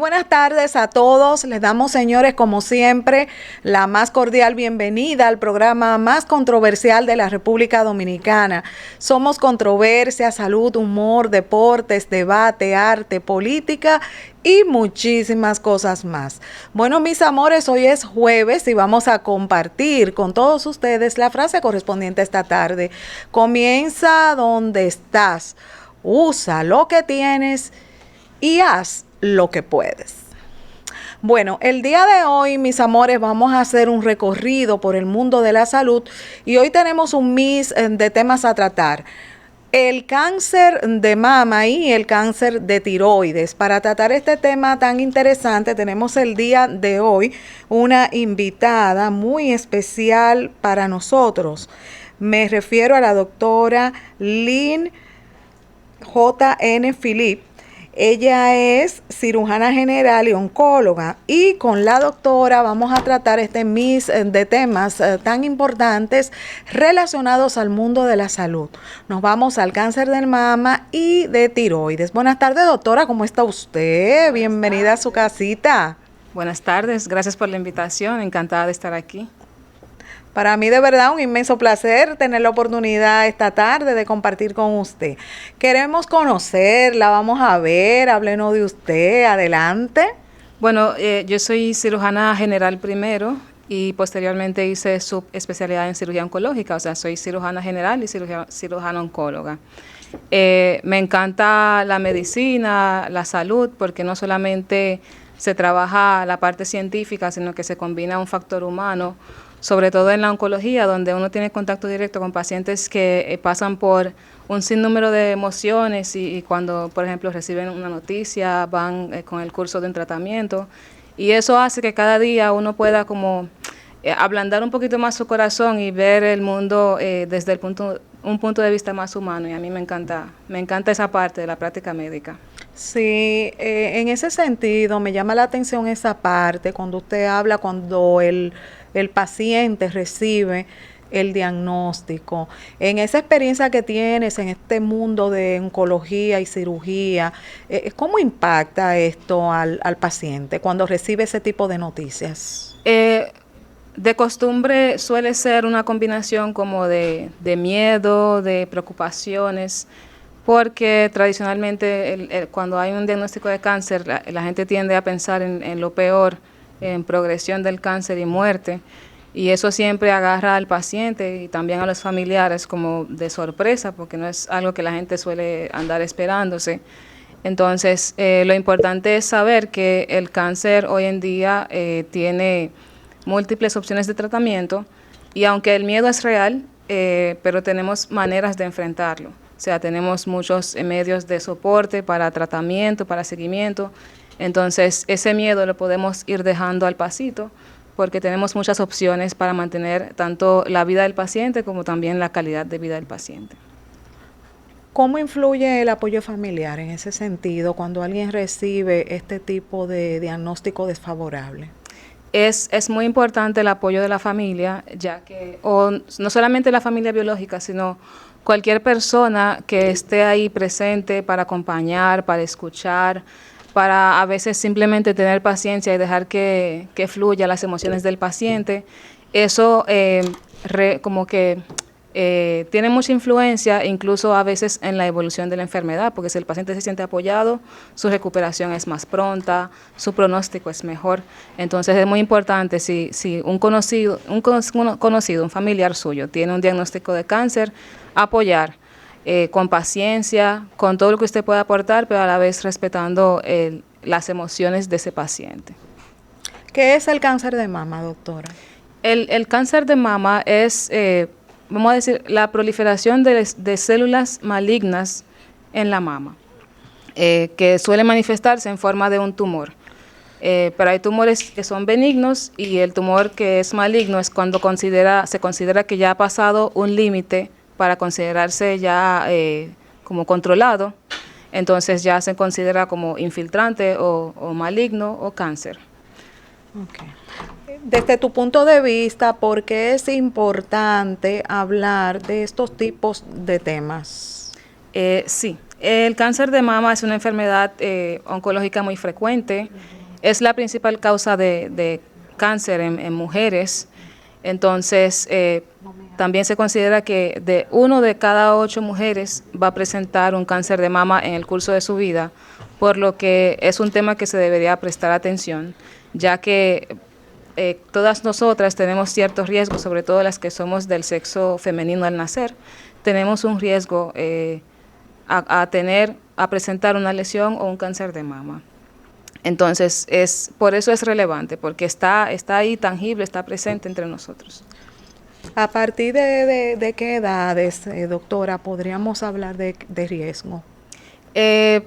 buenas tardes a todos. Les damos, señores, como siempre, la más cordial bienvenida al programa más controversial de la República Dominicana. Somos controversia, salud, humor, deportes, debate, arte, política y muchísimas cosas más. Bueno, mis amores, hoy es jueves y vamos a compartir con todos ustedes la frase correspondiente esta tarde. Comienza donde estás, usa lo que tienes y haz lo que puedes. Bueno, el día de hoy, mis amores, vamos a hacer un recorrido por el mundo de la salud y hoy tenemos un mix de temas a tratar. El cáncer de mama y el cáncer de tiroides. Para tratar este tema tan interesante, tenemos el día de hoy una invitada muy especial para nosotros. Me refiero a la doctora Lynn J.N. Philip. Ella es cirujana general y oncóloga y con la doctora vamos a tratar este mix de temas tan importantes relacionados al mundo de la salud. Nos vamos al cáncer de mama y de tiroides. Buenas tardes, doctora, ¿cómo está usted? Bienvenida a su casita. Buenas tardes, gracias por la invitación, encantada de estar aquí. Para mí de verdad un inmenso placer tener la oportunidad esta tarde de compartir con usted. Queremos conocerla, vamos a ver, háblenos de usted, adelante. Bueno, yo soy cirujana general primero y posteriormente hice subespecialidad en cirugía oncológica, o sea, soy cirujana general y cirujana oncóloga. Me encanta la medicina, la salud, porque no solamente se trabaja la parte científica, sino que se combina un factor humano, sobre todo en la oncología, donde uno tiene contacto directo con pacientes que pasan por un sinnúmero de emociones y cuando, por ejemplo, reciben una noticia, van con el curso de un tratamiento, y eso hace que cada día uno pueda como ablandar un poquito más su corazón y ver el mundo desde un punto de vista más humano, y a mí me encanta esa parte de la práctica médica. Sí, en ese sentido me llama la atención esa parte, cuando usted habla, cuando el paciente recibe el diagnóstico. En esa experiencia que tienes en este mundo de oncología y cirugía, ¿cómo impacta esto al paciente cuando recibe ese tipo de noticias? De costumbre suele ser una combinación como de miedo, de preocupaciones, porque tradicionalmente cuando hay un diagnóstico de cáncer, la gente tiende a pensar en lo peor, en progresión del cáncer y muerte, y eso siempre agarra al paciente y también a los familiares como de sorpresa, porque no es algo que la gente suele andar esperándose. Entonces, lo importante es saber que el cáncer hoy en día tiene múltiples opciones de tratamiento, y aunque el miedo es real, pero tenemos maneras de enfrentarlo. O sea, tenemos muchos medios de soporte para tratamiento, para seguimiento. Entonces, ese miedo lo podemos ir dejando al pasito, porque tenemos muchas opciones para mantener tanto la vida del paciente como también la calidad de vida del paciente. ¿Cómo influye el apoyo familiar en ese sentido cuando alguien recibe este tipo de diagnóstico desfavorable? Es muy importante el apoyo de la familia, ya que, no solamente la familia biológica, sino cualquier persona que esté ahí presente para acompañar, para escuchar, para a veces simplemente tener paciencia y dejar que fluya las emociones del paciente. Eso como que tiene mucha influencia, incluso a veces en la evolución de la enfermedad, porque si el paciente se siente apoyado, su recuperación es más pronta, su pronóstico es mejor. Entonces es muy importante, si un conocido, un familiar suyo tiene un diagnóstico de cáncer, apoyar con paciencia, con todo lo que usted pueda aportar, pero a la vez respetando las emociones de ese paciente. ¿Qué es el cáncer de mama, doctora? El cáncer de mama es, vamos a decir, la proliferación de células malignas en la mama, que suele manifestarse en forma de un tumor. Pero hay tumores que son benignos, y el tumor que es maligno es cuando se considera que ya ha pasado un límite para considerarse ya como controlado, entonces ya se considera como infiltrante o maligno o cáncer. Okay. Desde tu punto de vista, ¿por qué es importante hablar de estos tipos de temas? Sí, El cáncer de mama es una enfermedad oncológica muy frecuente. Es la principal causa de cáncer en mujeres. Entonces, también se considera que de 1 de cada 8 mujeres va a presentar un cáncer de mama en el curso de su vida, por lo que es un tema que se debería prestar atención, ya que todas nosotras tenemos ciertos riesgos, sobre todo las que somos del sexo femenino al nacer, tenemos un riesgo a presentar una lesión o un cáncer de mama. Entonces, por eso es relevante, porque está ahí tangible, está presente entre nosotros. ¿A partir de qué edades, doctora, podríamos hablar de riesgo? El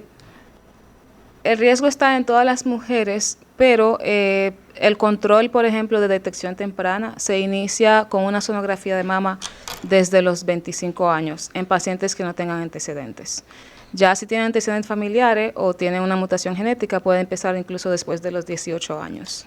riesgo está en todas las mujeres, pero el control, por ejemplo, de detección temprana se inicia con una sonografía de mama desde los 25 años en pacientes que no tengan antecedentes. Ya si tienen antecedentes familiares o tienen una mutación genética, puede empezar incluso después de los 18 años.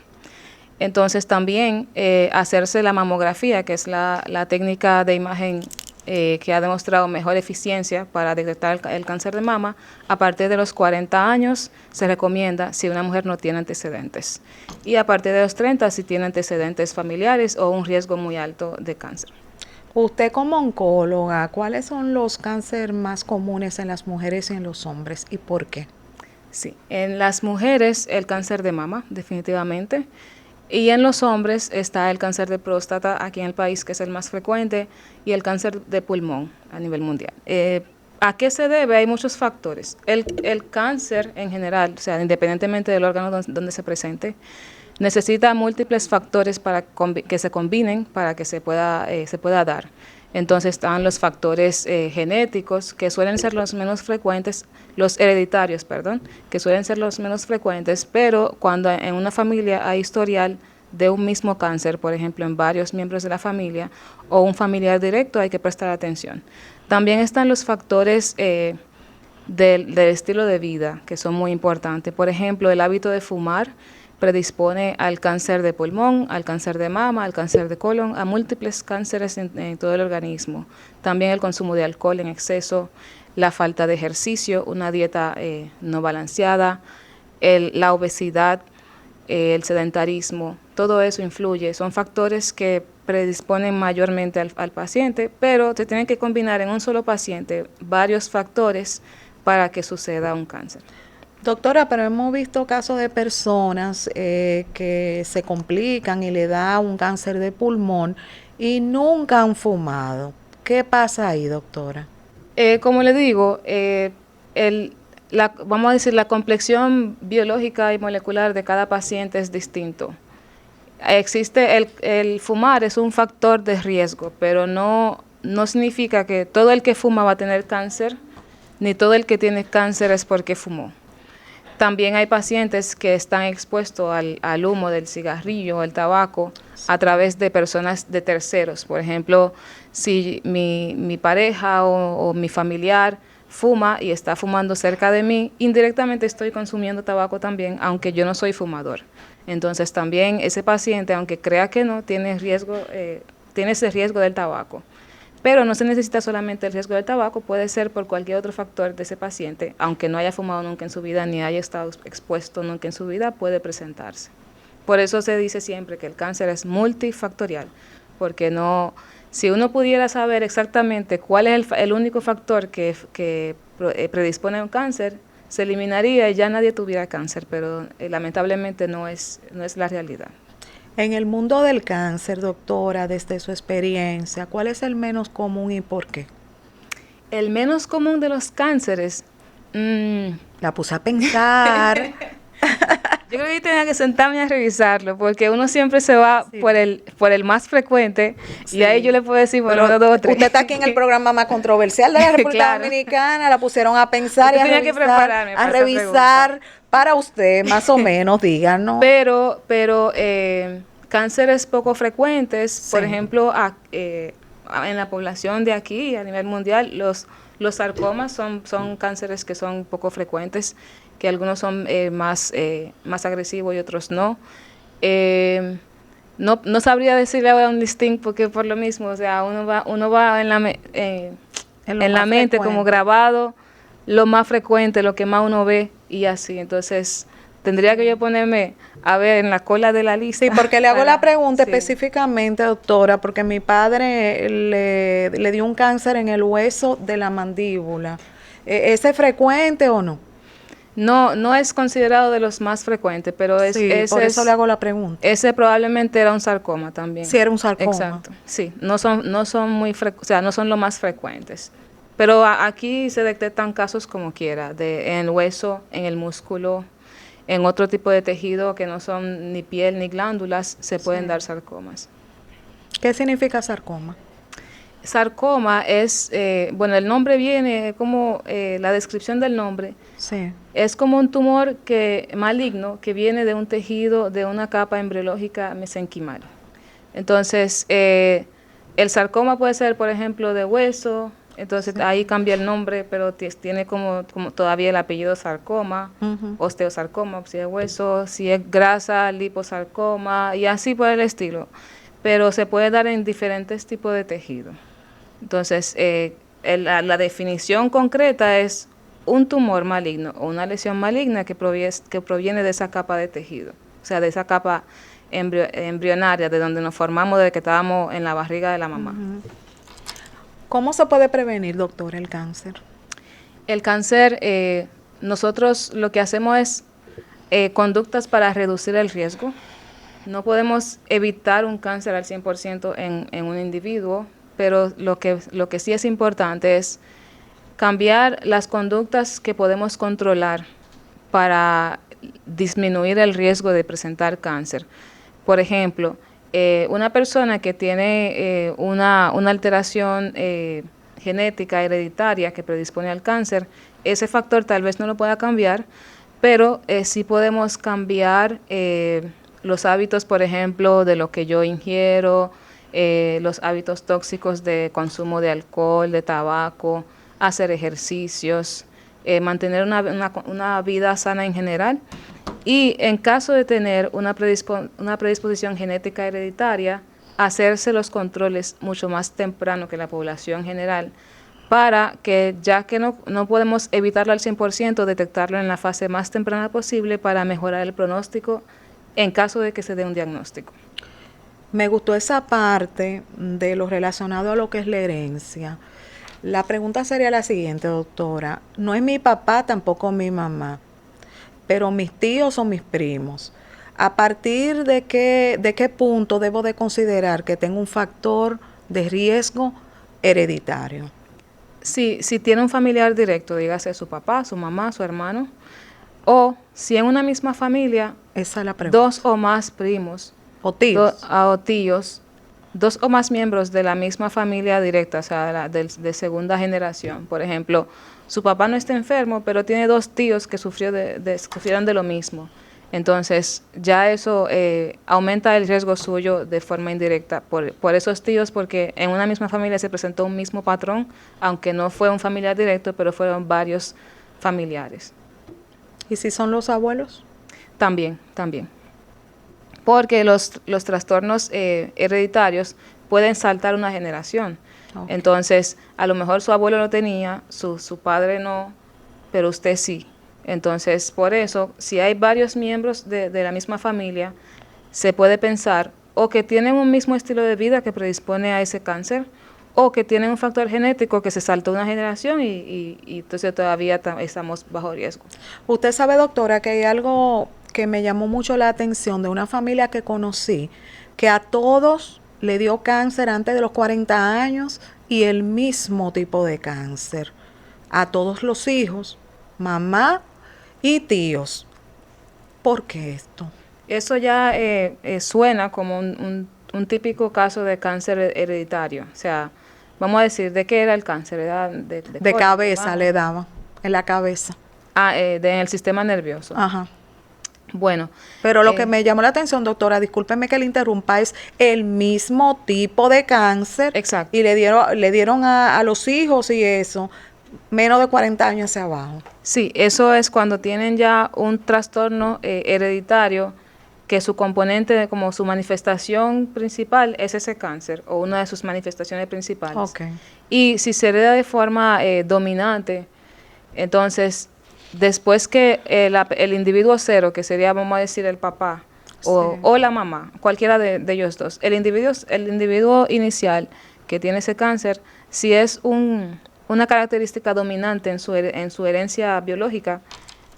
Entonces también hacerse la mamografía, que es la técnica de imagen que ha demostrado mejor eficiencia para detectar el cáncer de mama, a partir de los 40 años se recomienda si una mujer no tiene antecedentes. Y a partir de los 30 si tiene antecedentes familiares o un riesgo muy alto de cáncer. Usted como oncóloga, ¿cuáles son los cánceres más comunes en las mujeres y en los hombres y por qué? Sí, en las mujeres el cáncer de mama, definitivamente. Y en los hombres está el cáncer de próstata aquí en el país, que es el más frecuente, y el cáncer de pulmón a nivel mundial. ¿A qué se debe? Hay muchos factores. El cáncer en general, o sea, independientemente del órgano donde se presente, necesita múltiples factores para que se combinen para que se pueda dar. Entonces están los factores genéticos, que suelen ser los menos frecuentes, los hereditarios, perdón, que suelen ser los menos frecuentes, pero cuando en una familia hay historial de un mismo cáncer, por ejemplo, en varios miembros de la familia o un familiar directo, hay que prestar atención. También están los factores del estilo de vida, que son muy importantes. Por ejemplo, el hábito de fumar predispone al cáncer de pulmón, al cáncer de mama, al cáncer de colon, a múltiples cánceres en todo el organismo. También el consumo de alcohol en exceso, la falta de ejercicio, una dieta no balanceada, la obesidad, el sedentarismo, todo eso influye. Son factores que predisponen mayormente al paciente, pero se tienen que combinar en un solo paciente varios factores para que suceda un cáncer. Doctora, pero hemos visto casos de personas que se complican y le da un cáncer de pulmón y nunca han fumado. ¿Qué pasa ahí, doctora? Como le digo, vamos a decir, la complexión biológica y molecular de cada paciente es distinto. El fumar es un factor de riesgo, pero no significa que todo el que fuma va a tener cáncer, ni todo el que tiene cáncer es porque fumó. También hay pacientes que están expuestos al humo del cigarrillo o el tabaco a través de personas de terceros. Por ejemplo, si mi pareja o mi familiar fuma y está fumando cerca de mí, indirectamente estoy consumiendo tabaco también, aunque yo no soy fumador. Entonces también ese paciente, aunque crea que no, tiene ese riesgo del tabaco. Pero no se necesita solamente el riesgo del tabaco, puede ser por cualquier otro factor de ese paciente, aunque no haya fumado nunca en su vida ni haya estado expuesto nunca en su vida, puede presentarse. Por eso se dice siempre que el cáncer es multifactorial, porque si uno pudiera saber exactamente cuál es el único factor que predispone a un cáncer, se eliminaría y ya nadie tuviera cáncer, pero lamentablemente no es la realidad. En el mundo del cáncer, doctora, desde su experiencia, ¿cuál es el menos común y por qué? El menos común de los cánceres. La puse a pensar. Yo creo que tenía que sentarme a revisarlo, porque uno siempre se va por el más frecuente, y ahí yo le puedo decir, bueno, uno, dos, tres. Usted está aquí en el programa más controversial de la República Dominicana, la pusieron a pensar y a revisar para usted, más o menos, díganos. Pero cánceres poco frecuentes, por ejemplo, en la población de aquí, a nivel mundial, los sarcomas son cánceres que son poco frecuentes, que algunos son más agresivos y otros no. No sabría decirle ahora un listing porque por lo mismo, o sea, uno va en la mente como grabado lo más frecuente, lo que más uno ve y así. Entonces, tendría que yo ponerme a ver en la cola de la lista. Sí, porque le hago la pregunta sí. específicamente, doctora, porque mi padre le dio un cáncer en el hueso de la mandíbula. ¿Ese es frecuente o no? No, no es considerado de los más frecuentes, pero Sí, por eso le hago la pregunta. Ese probablemente era un sarcoma también. Sí, era un sarcoma. Exacto, sí, no son muy o sea, no son los más frecuentes. Pero aquí se detectan casos como quiera, en el hueso, en el músculo, en otro tipo de tejido que no son ni piel ni glándulas, se pueden dar sarcomas. ¿Qué significa sarcoma? Sarcoma es, bueno, el nombre viene como la descripción del nombre. Sí. Es como un tumor maligno que viene de un tejido, de una capa embriológica mesenquimal. Entonces, el sarcoma puede ser, por ejemplo, de hueso, entonces ahí cambia el nombre, pero tiene como todavía el apellido sarcoma, osteosarcoma, si es hueso, si es grasa, liposarcoma, y así por el estilo. Pero se puede dar en diferentes tipos de tejido. Entonces, la definición concreta es un tumor maligno o una lesión maligna que proviene de esa capa de tejido, o sea, de esa capa embrionaria, de donde nos formamos desde que estábamos en la barriga de la mamá. ¿Cómo se puede prevenir, doctor, el cáncer? El cáncer, nosotros lo que hacemos es conductas para reducir el riesgo. No podemos evitar un cáncer al 100% en un individuo, pero lo que sí es importante es cambiar las conductas que podemos controlar para disminuir el riesgo de presentar cáncer. Por ejemplo, una persona que tiene una alteración genética hereditaria que predispone al cáncer, ese factor tal vez no lo pueda cambiar, pero sí podemos cambiar los hábitos, por ejemplo, de lo que yo ingiero, los hábitos tóxicos de consumo de alcohol, de tabaco, hacer ejercicios, mantener una vida sana en general. Y en caso de tener una predisposición genética hereditaria, hacerse los controles mucho más temprano que la población general, para que, ya que no podemos evitarlo al 100%, detectarlo en la fase más temprana posible para mejorar el pronóstico en caso de que se dé un diagnóstico. Me gustó esa parte de lo relacionado a lo que es la herencia. La pregunta sería la siguiente, doctora. No es mi papá, tampoco mi mamá, pero mis tíos o mis primos. ¿A partir de qué punto debo de considerar que tengo un factor de riesgo hereditario? Si tiene un familiar directo, dígase su papá, su mamá, su hermano, o si en una misma familia, esa es la pregunta. 2 o más primos o tíos, o tíos, 2 o más miembros de la misma familia directa, o sea, de segunda generación. Por ejemplo, su papá no está enfermo, pero tiene 2 tíos que sufrieron de lo mismo. Entonces, ya eso aumenta el riesgo suyo de forma indirecta por esos tíos, porque en una misma familia se presentó un mismo patrón, aunque no fue un familiar directo, pero fueron varios familiares. ¿Y si son los abuelos? También. Porque los trastornos hereditarios pueden saltar una generación. Okay. Entonces, a lo mejor su abuelo lo tenía, su padre no, pero usted sí. Entonces, por eso, si hay varios miembros de la misma familia, se puede pensar o que tienen un mismo estilo de vida que predispone a ese cáncer, o que tienen un factor genético que se saltó una generación y entonces todavía estamos bajo riesgo. Usted sabe, doctora, que hay algo que me llamó mucho la atención de una familia que conocí, que a todos le dio cáncer antes de los 40 años y el mismo tipo de cáncer. A todos los hijos, mamá y tíos. ¿Por qué esto? Eso ya suena como un típico caso de cáncer hereditario. O sea, vamos a decir, ¿de qué era el cáncer? ¿Era de cabeza le daban, en la cabeza. En el sistema nervioso. Ajá. Bueno. Pero lo que me llamó la atención, doctora, discúlpeme que le interrumpa, es el mismo tipo de cáncer. Exacto. Y le dieron a los hijos y eso, menos de 40 años hacia abajo. Sí, eso es cuando tienen ya un trastorno hereditario, que su componente, como su manifestación principal, es ese cáncer, o una de sus manifestaciones principales. Okay. Y si se hereda de forma dominante, Entonces, después que el individuo cero, que sería, vamos a decir, el papá o la mamá, cualquiera de ellos dos, el individuo inicial que tiene ese cáncer, si es una característica dominante en su herencia biológica,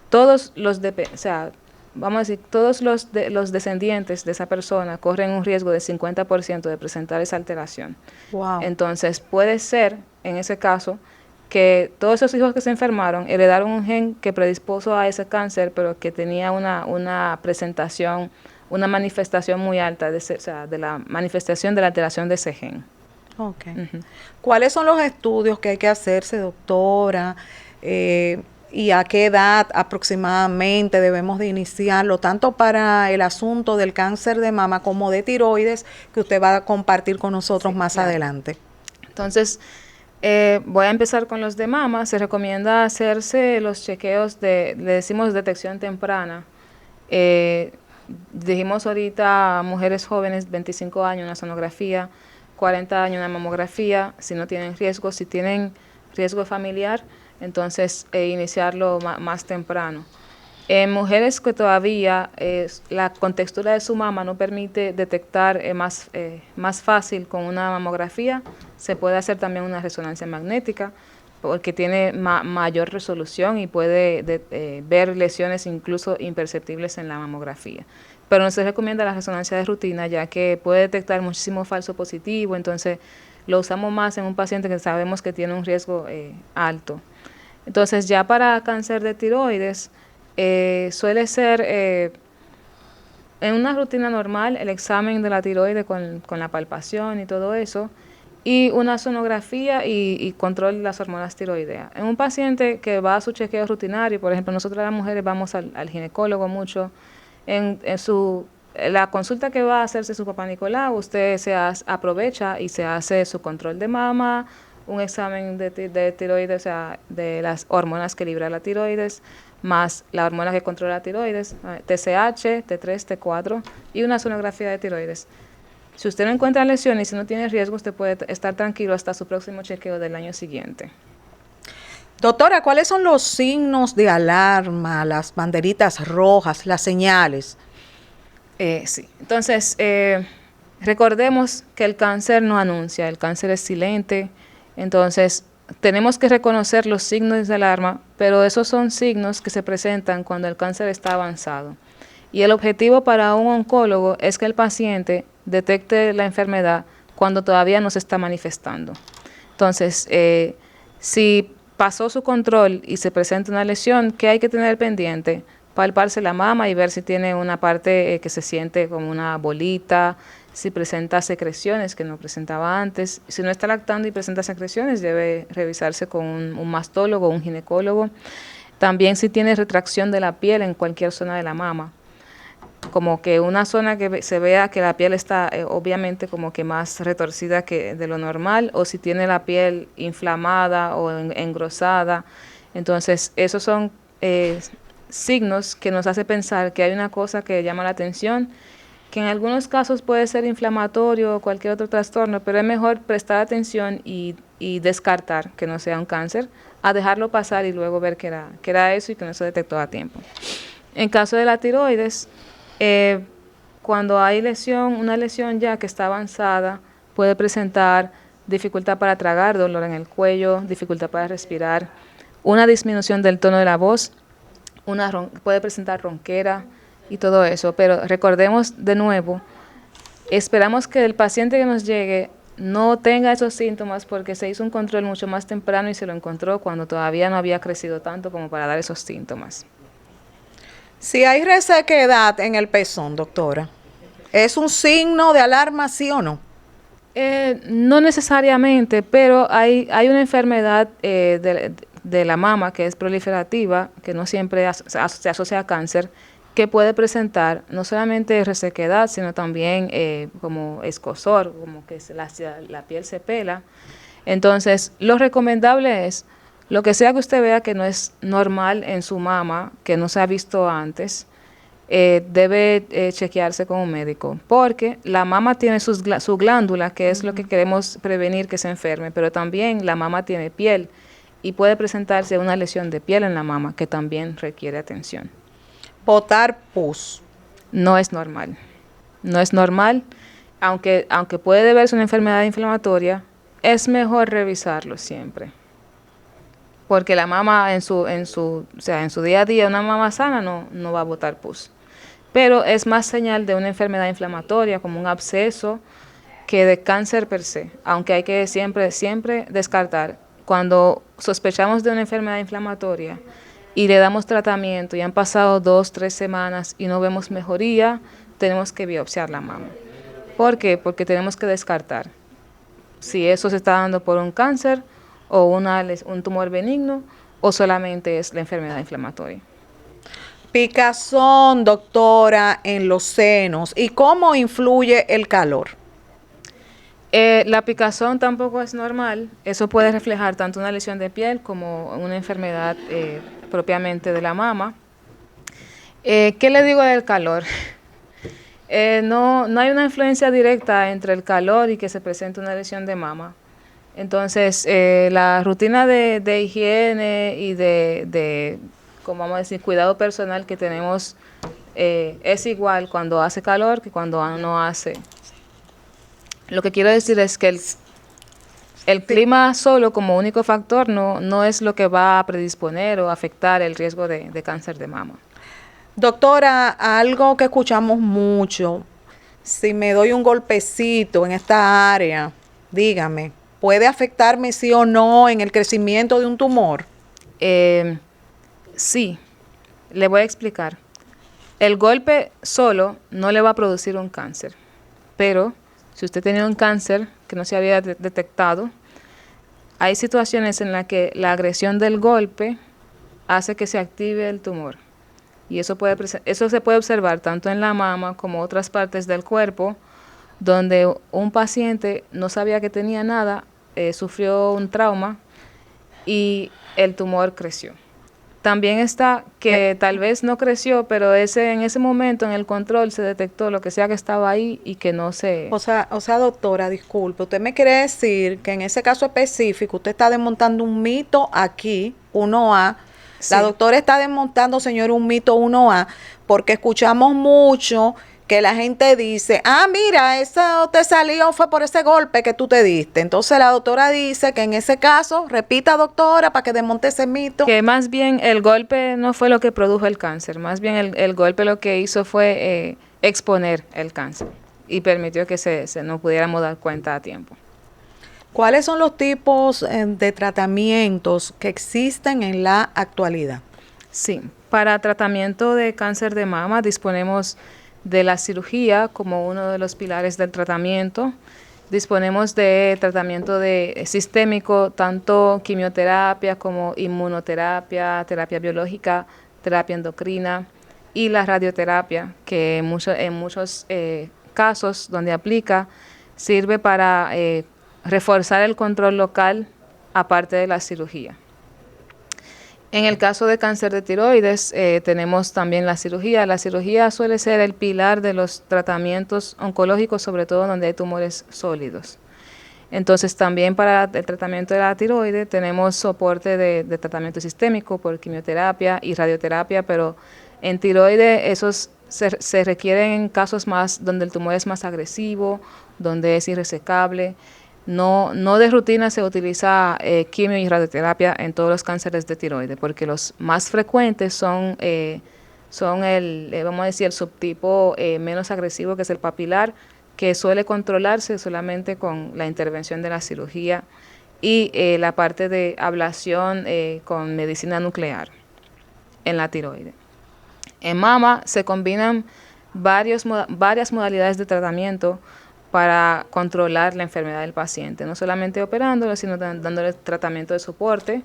todos o sea, vamos a decir, todos los descendientes de esa persona corren un riesgo de 50% de presentar esa alteración. Wow. Entonces, puede ser, en ese caso, que todos esos hijos que se enfermaron heredaron un gen que predispuso a ese cáncer, pero que tenía una presentación, una manifestación muy alta, o sea, de la manifestación de la alteración de ese gen. Okay. ¿Cuáles son los estudios que hay que hacerse, doctora? ¿Y a qué edad aproximadamente debemos de iniciarlo? Tanto para el asunto del cáncer de mama como de tiroides, que usted va a compartir con nosotros más adelante. Entonces, voy a empezar con los de mama. Se recomienda hacerse los chequeos le decimos detección temprana. Dijimos ahorita mujeres jóvenes, 25 años, una sonografía, 40 años una mamografía, si no tienen riesgo, si tienen riesgo familiar, entonces iniciarlo más temprano. En mujeres que todavía la contextura de su mama no permite detectar más fácil con una mamografía, se puede hacer también una resonancia magnética porque tiene mayor resolución y puede ver lesiones incluso imperceptibles en la mamografía. Pero no se recomienda la resonancia de rutina, ya que puede detectar muchísimo falso positivo, entonces lo usamos más en un paciente que sabemos que tiene un riesgo alto. Entonces, ya para cáncer de tiroides, suele ser en una rutina normal el examen de la tiroides con la palpación y todo eso, y una sonografía y control de las hormonas tiroideas. En un paciente que va a su chequeo rutinario, por ejemplo, nosotros las mujeres vamos al ginecólogo mucho, la consulta que va a hacerse su papá Nicolau, usted aprovecha y se hace su control de mama, un examen de tiroides, o sea, de las hormonas que libra la tiroides, más la hormona que controla la tiroides, TSH, T3, T4 y una sonografía de tiroides. Si usted no encuentra lesiones y si no tiene riesgo, usted puede estar tranquilo hasta su próximo chequeo del año siguiente. Doctora, ¿cuáles son los signos de alarma, las banderitas rojas, las señales? Sí, entonces recordemos que el cáncer no anuncia, el cáncer es silente, entonces tenemos que reconocer los signos de alarma, pero esos son signos que se presentan cuando el cáncer está avanzado. Y el objetivo para un oncólogo es que el paciente detecte la enfermedad cuando todavía no se está manifestando. Entonces, si pasó su control y se presenta una lesión, ¿qué hay que tener pendiente? Palparse la mama y ver si tiene una parte que se siente como una bolita, si presenta secreciones que no presentaba antes. Si no está lactando y presenta secreciones, debe revisarse con un mastólogo o un ginecólogo. También si tiene retracción de la piel en cualquier zona de la mama, como que una zona que se vea que la piel está obviamente como que más retorcida que de lo normal, o si tiene la piel inflamada o engrosada. Entonces, esos son signos que nos hace pensar que hay una cosa que llama la atención, que en algunos casos puede ser inflamatorio o cualquier otro trastorno, pero es mejor prestar atención y descartar que no sea un cáncer, a dejarlo pasar y luego ver que era eso y que no se detectó a tiempo. En caso de la tiroides, cuando hay una lesión ya que está avanzada, puede presentar dificultad para tragar, dolor en el cuello, dificultad para respirar, una disminución del tono de la voz, puede presentar ronquera y todo eso. Pero recordemos de nuevo, esperamos que el paciente que nos llegue no tenga esos síntomas porque se hizo un control mucho más temprano y se lo encontró cuando todavía no había crecido tanto como para dar esos síntomas. Si hay resequedad en el pezón, doctora, ¿es un signo de alarma, sí o no? No necesariamente, pero hay una enfermedad de la mama que es proliferativa, que no siempre se asocia a cáncer, que puede presentar no solamente resequedad, sino también como escozor, como que la piel se pela. Entonces, lo recomendable es, lo que sea que usted vea que no es normal en su mama, que no se ha visto antes, debe chequearse con un médico, porque la mama tiene su glándula, que es lo que queremos prevenir que se enferme, pero también la mama tiene piel, y puede presentarse una lesión de piel en la mama que también requiere atención. Botar pus. No es normal. No es normal, aunque puede deberse a una enfermedad inflamatoria, es mejor revisarlo siempre. Porque la mama en su día a día, una mama sana no va a botar pus. Pero es más señal de una enfermedad inflamatoria, como un absceso, que de cáncer per se, aunque hay que siempre descartar. Cuando sospechamos de una enfermedad inflamatoria y le damos tratamiento y han pasado 2, 3 semanas y no vemos mejoría, tenemos que biopsiar la mama. ¿Por qué? Porque tenemos que descartar si eso se está dando por un cáncer o un tumor benigno o solamente es la enfermedad inflamatoria. Picazón, doctora, en los senos. ¿Y cómo influye el calor? La picazón tampoco es normal. Eso puede reflejar tanto una lesión de piel como una enfermedad propiamente de la mama. ¿Qué le digo del calor? No hay una influencia directa entre el calor y que se presente una lesión de mama. Entonces, la rutina de higiene y como vamos a decir, cuidado personal que tenemos es igual cuando hace calor que cuando no hace. Lo que quiero decir es que el clima solo como único factor no es lo que va a predisponer o afectar el riesgo de cáncer de mama. Doctora, algo que escuchamos mucho, si me doy un golpecito en esta área, dígame, ¿puede afectarme sí o no en el crecimiento de un tumor? Sí, le voy a explicar. El golpe solo no le va a producir un cáncer, pero si usted tenía un cáncer que no se había detectado, hay situaciones en las que la agresión del golpe hace que se active el tumor. Y eso se puede observar tanto en la mama como otras partes del cuerpo, donde un paciente no sabía que tenía nada, sufrió un trauma y el tumor creció. También está que tal vez no creció, pero en ese momento en el control se detectó lo que sea que estaba ahí y que no se... O sea, doctora, disculpe, usted me quiere decir que en ese caso específico usted está desmontando un mito aquí, 1A. Sí. La doctora está desmontando, señor, un mito 1A, porque escuchamos mucho que la gente dice, mira, eso te salió fue por ese golpe que tú te diste. Entonces la doctora dice que en ese caso, repita, doctora, para que desmonte ese mito. Que más bien el golpe no fue lo que produjo el cáncer, más bien el golpe lo que hizo fue exponer el cáncer y permitió que nos pudiéramos dar cuenta a tiempo. ¿Cuáles son los tipos de tratamientos que existen en la actualidad? Sí, para tratamiento de cáncer de mama disponemos de la cirugía como uno de los pilares del tratamiento. Disponemos de tratamiento sistémico, tanto quimioterapia como inmunoterapia, terapia biológica, terapia endocrina y la radioterapia, que en muchos casos donde aplica sirve para reforzar el control local aparte de la cirugía. En el caso de cáncer de tiroides tenemos también la cirugía. La cirugía suele ser el pilar de los tratamientos oncológicos, sobre todo donde hay tumores sólidos. Entonces también para el tratamiento de la tiroides tenemos soporte de tratamiento sistémico por quimioterapia y radioterapia, pero en tiroides esos se requieren en casos más donde el tumor es más agresivo, donde es irresecable. No de rutina se utiliza quimio y radioterapia en todos los cánceres de tiroides, porque los más frecuentes son vamos a decir, el subtipo menos agresivo, que es el papilar, que suele controlarse solamente con la intervención de la cirugía y la parte de ablación con medicina nuclear en la tiroides. En mama se combinan varias modalidades de tratamiento para controlar la enfermedad del paciente, no solamente operándolo, sino dándole tratamiento de soporte,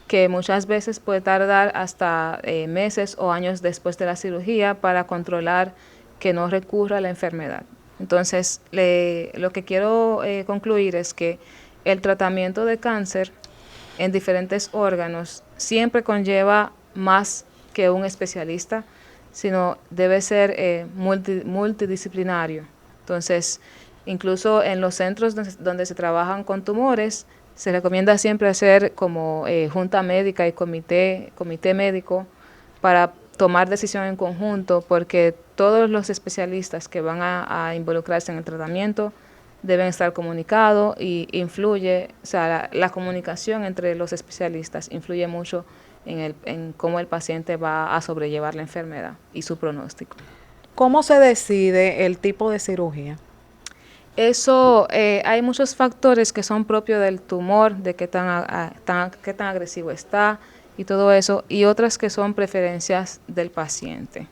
que muchas veces puede tardar hasta meses o años después de la cirugía para controlar que no recurra a la enfermedad. Entonces, lo que quiero concluir es que el tratamiento de cáncer en diferentes órganos siempre conlleva más que un especialista, sino debe ser multidisciplinario. Entonces, incluso en los centros donde se trabajan con tumores, Se recomienda siempre hacer como junta médica y comité médico para tomar decisión en conjunto, porque todos los especialistas que van a involucrarse en el tratamiento deben estar comunicados y influye, o sea, la comunicación entre los especialistas influye mucho en cómo el paciente va a sobrellevar la enfermedad y su pronóstico. ¿Cómo se decide el tipo de cirugía? Eso, hay muchos factores que son propios del tumor, de qué tan agresivo está y todo eso, y otras que son preferencias del paciente.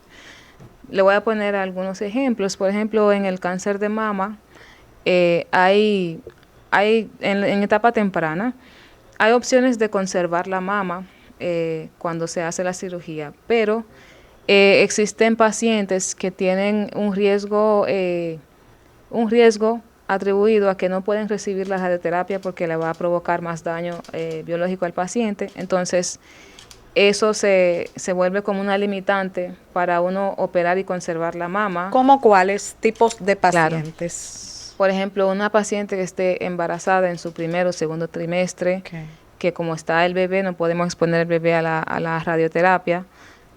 Le voy a poner algunos ejemplos. Por ejemplo, en el cáncer de mama, hay en etapa temprana, hay opciones de conservar la mama cuando se hace la cirugía, pero existen pacientes que tienen un riesgo atribuido a que no pueden recibir la radioterapia porque le va a provocar más daño biológico al paciente. Entonces, eso se vuelve como una limitante para uno operar y conservar la mama. ¿Cómo cuáles tipos de pacientes? Claro. Por ejemplo, una paciente que esté embarazada en su primer o segundo trimestre, que como está el bebé, no podemos exponer el bebé a la radioterapia.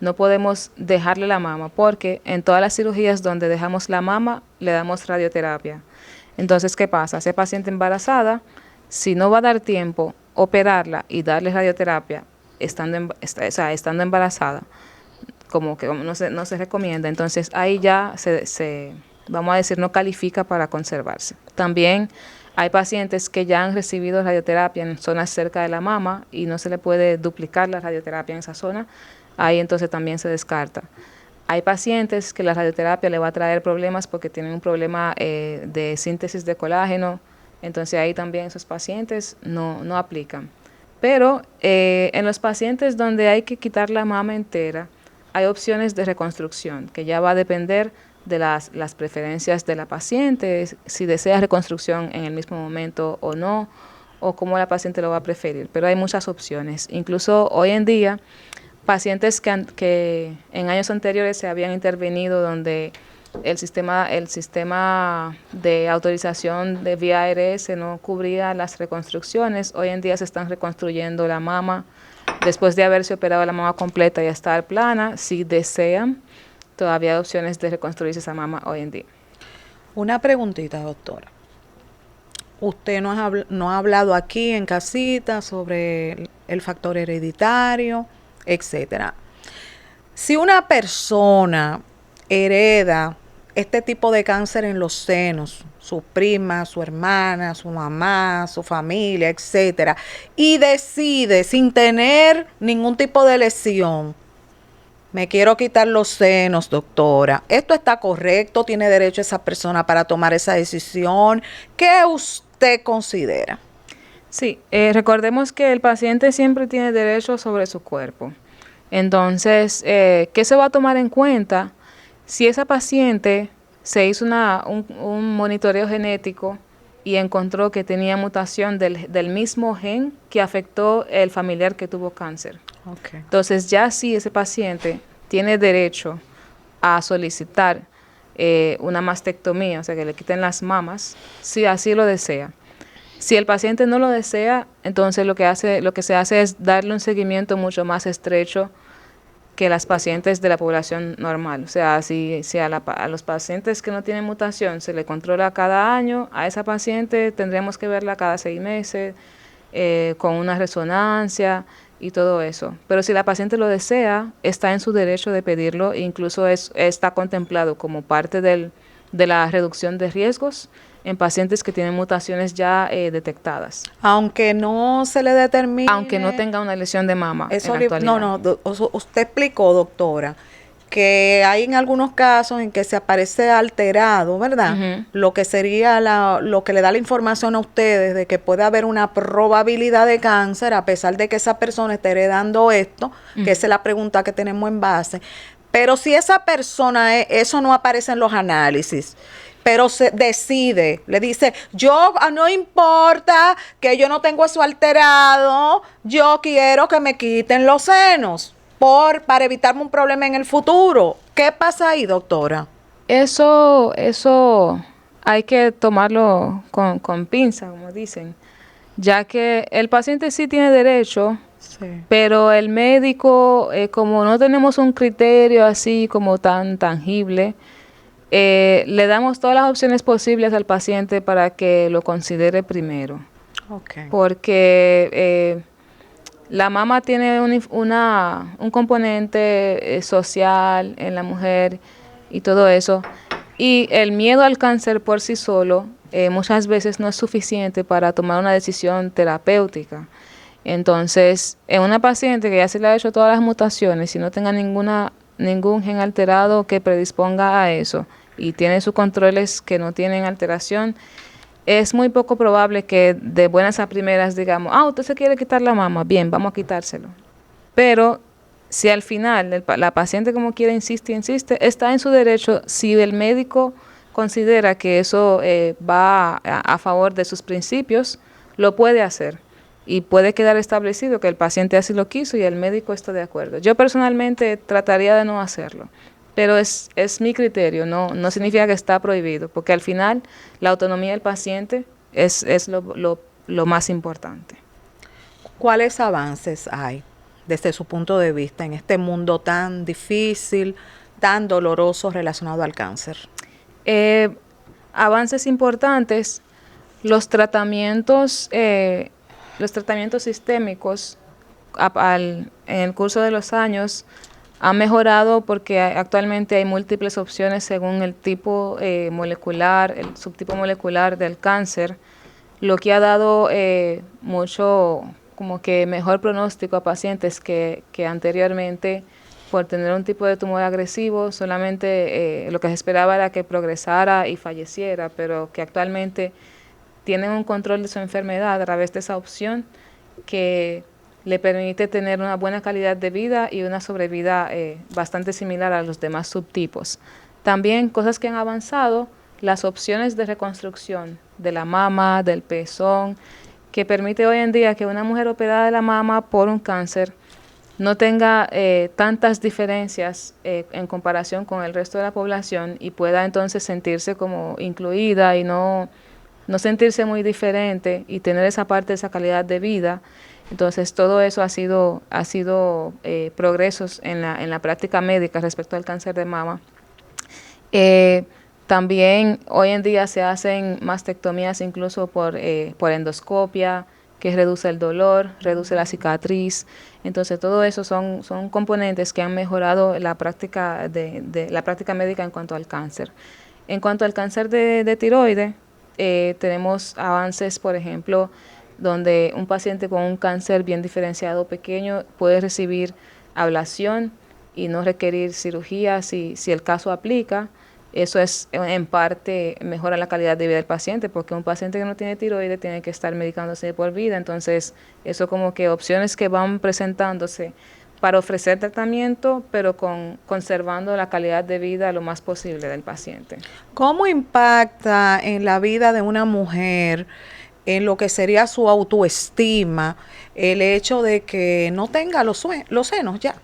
No podemos dejarle la mama porque en todas las cirugías donde dejamos la mama, le damos radioterapia. Entonces, ¿qué pasa? Esa paciente embarazada, si no va a dar tiempo operarla y darle radioterapia estando embarazada, como que no se recomienda. Entonces, ahí ya vamos a decir, no califica para conservarse. También hay pacientes que ya han recibido radioterapia en zonas cerca de la mama y no se le puede duplicar la radioterapia en esa zona. Ahí entonces también se descarta. Hay pacientes que la radioterapia le va a traer problemas porque tienen un problema de síntesis de colágeno, entonces ahí también esos pacientes no aplican. Pero en los pacientes donde hay que quitar la mama entera, hay opciones de reconstrucción, que ya va a depender de las preferencias de la paciente, si desea reconstrucción en el mismo momento o no, o cómo la paciente lo va a preferir. Pero hay muchas opciones. Incluso hoy en día, pacientes que en años anteriores se habían intervenido donde el sistema de autorización de vía ARS no cubría las reconstrucciones, hoy en día se están reconstruyendo la mama después de haberse operado la mama completa y estar plana. Si desean, todavía hay opciones de reconstruirse esa mama hoy en día. Una preguntita, doctora. Usted no ha hablado aquí en casita sobre el factor hereditario, etcétera. Si una persona hereda este tipo de cáncer en los senos, su prima, su hermana, su mamá, su familia, etcétera, y decide sin tener ningún tipo de lesión, me quiero quitar los senos, doctora, ¿esto está correcto? ¿Tiene derecho esa persona para tomar esa decisión? ¿Qué usted considera? Sí, recordemos que el paciente siempre tiene derecho sobre su cuerpo. Entonces, ¿qué se va a tomar en cuenta? Si esa paciente se hizo un monitoreo genético y encontró que tenía mutación del mismo gen que afectó el familiar que tuvo cáncer. Okay. Entonces, ya si ese paciente tiene derecho a solicitar una mastectomía, o sea, que le quiten las mamas, si así lo desea. Si el paciente no lo desea, entonces lo que se hace es darle un seguimiento mucho más estrecho que las pacientes de la población normal. O sea, si a los pacientes que no tienen mutación se le controla cada año, a esa paciente tendremos que verla cada 6 meses con una resonancia y todo eso. Pero si la paciente lo desea, está en su derecho de pedirlo, incluso está contemplado como parte de la reducción de riesgos en pacientes que tienen mutaciones ya detectadas. Aunque no se le determine... Aunque no tenga una lesión de mama eso en la actualidad. Usted explicó, doctora, que hay en algunos casos en que se aparece alterado, ¿verdad? Uh-huh. Lo que sería lo que le da la información a ustedes de que puede haber una probabilidad de cáncer a pesar de que esa persona esté heredando esto, uh-huh, que esa es la pregunta que tenemos en base. Pero si esa persona, eso no aparece en los análisis, pero se decide, le dice, no importa que yo no tengo eso alterado, yo quiero que me quiten los senos para evitarme un problema en el futuro. ¿Qué pasa ahí, doctora? Eso hay que tomarlo con pinza, como dicen. ya que el paciente sí tiene derecho, Sí. pero el médico, como no tenemos un criterio así como tan tangible, le damos todas las opciones posibles al paciente para que lo considere primero, Ok. porque la mama tiene un componente social en la mujer y todo eso, y el miedo al cáncer por sí solo muchas veces no es suficiente para tomar una decisión terapéutica. Entonces, en una paciente que ya se le ha hecho todas las mutaciones y no tenga ningún gen alterado que predisponga a eso y tiene sus controles que no tienen alteración, es muy poco probable que de buenas a primeras digamos, usted se quiere quitar la mama, bien, vamos a quitárselo. Pero si al final la paciente como quiera insiste, está en su derecho si el médico considera que eso va a favor de sus principios, lo puede hacer y puede quedar establecido que el paciente así lo quiso y el médico está de acuerdo. Yo personalmente trataría de no hacerlo, pero es mi criterio, no significa que está prohibido, porque al final la autonomía del paciente es lo más importante. ¿Cuáles avances hay desde su punto de vista en este mundo tan difícil, tan doloroso relacionado al cáncer? Eh, Avances importantes, los tratamientos sistémicos en el curso de los años han mejorado porque actualmente hay múltiples opciones según el tipo molecular, el subtipo molecular del cáncer, lo que ha dado mucho como que mejor pronóstico a pacientes que anteriormente por tener un tipo de tumor agresivo solamente lo que se esperaba era que progresara y falleciera, pero que actualmente tienen un control de su enfermedad a través de esa opción que le permite tener una buena calidad de vida y una sobrevida bastante similar a los demás subtipos. También cosas que han avanzado, las opciones de reconstrucción de la mama, del pezón, que permite hoy en día que una mujer operada de la mama por un cáncer no tenga tantas diferencias en comparación con el resto de la población y pueda entonces sentirse como incluida y no sentirse muy diferente y tener esa parte de esa calidad de vida. Entonces todo eso ha sido progresos en la práctica médica respecto al cáncer de mama. También hoy en día se hacen mastectomías incluso por endoscopia, que reduce el dolor, reduce la cicatriz. Entonces todo eso son componentes que han mejorado la práctica la práctica médica en cuanto al cáncer. En cuanto al cáncer de tiroides, tenemos avances, por ejemplo, donde un paciente con un cáncer bien diferenciado pequeño puede recibir ablación y no requerir cirugía si el caso aplica. Eso es en parte mejora la calidad de vida del paciente, porque un paciente que no tiene tiroides tiene que estar medicándose de por vida. Entonces, eso como que opciones que van presentándose para ofrecer tratamiento, pero conservando la calidad de vida lo más posible del paciente. ¿Cómo impacta en la vida de una mujer, en lo que sería su autoestima, el hecho de que no tenga los senos ya?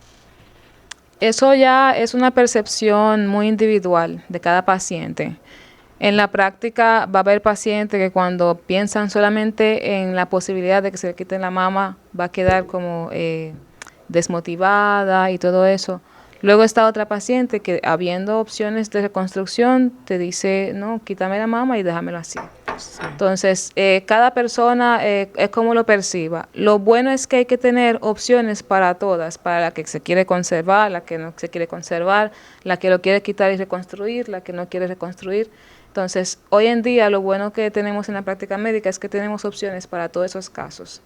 Eso ya es una percepción muy individual de cada paciente. En la práctica va a haber pacientes que cuando piensan solamente en la posibilidad de que se le quiten la mama, va a quedar como desmotivada y todo eso. Luego está otra paciente que habiendo opciones de reconstrucción te dice, no, quítame la mama y déjamelo así. Sí. Entonces, cada persona es como lo perciba. Lo bueno es que hay que tener opciones para todas, para la que se quiere conservar, la que no se quiere conservar, la que lo quiere quitar y reconstruir, la que no quiere reconstruir. Entonces, hoy en día lo bueno que tenemos en la práctica médica es que tenemos opciones para todos esos casos.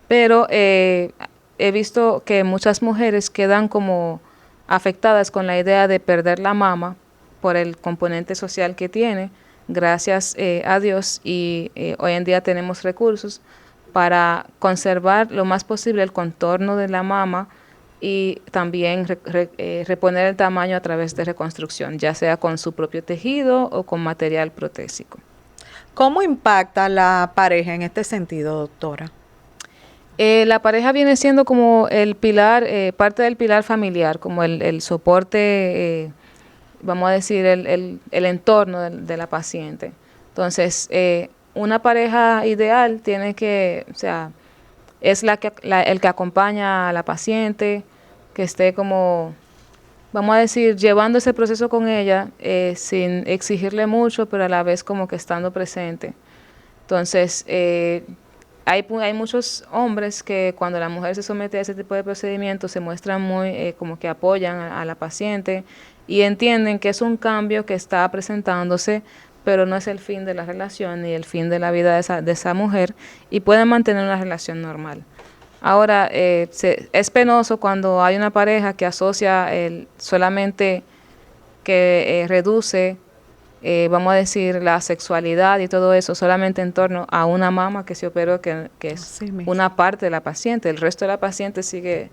Pero he visto que muchas mujeres quedan como afectadas con la idea de perder la mama por el componente social que tiene. Gracias a Dios y hoy en día tenemos recursos para conservar lo más posible el contorno de la mama y también reponer el tamaño a través de reconstrucción, ya sea con su propio tejido o con material protésico. ¿Cómo impacta la pareja en este sentido, doctora? La pareja viene siendo como el pilar, parte del pilar familiar, como el soporte, vamos a decir, el entorno de la paciente. Entonces, una pareja ideal tiene que, o sea, es el que acompaña a la paciente, que esté como, vamos a decir, llevando ese proceso con ella, sin exigirle mucho, pero a la vez como que estando presente. Entonces, hay muchos hombres que cuando la mujer se somete a ese tipo de procedimientos se muestran muy como que apoyan a la paciente y entienden que es un cambio que está presentándose, pero no es el fin de la relación ni el fin de la vida de esa mujer, y pueden mantener una relación normal. Ahora, es penoso cuando hay una pareja que asocia solamente que reduce, vamos a decir, la sexualidad y todo eso solamente en torno a una mama que se operó, que es una parte de la paciente. El resto de la paciente sigue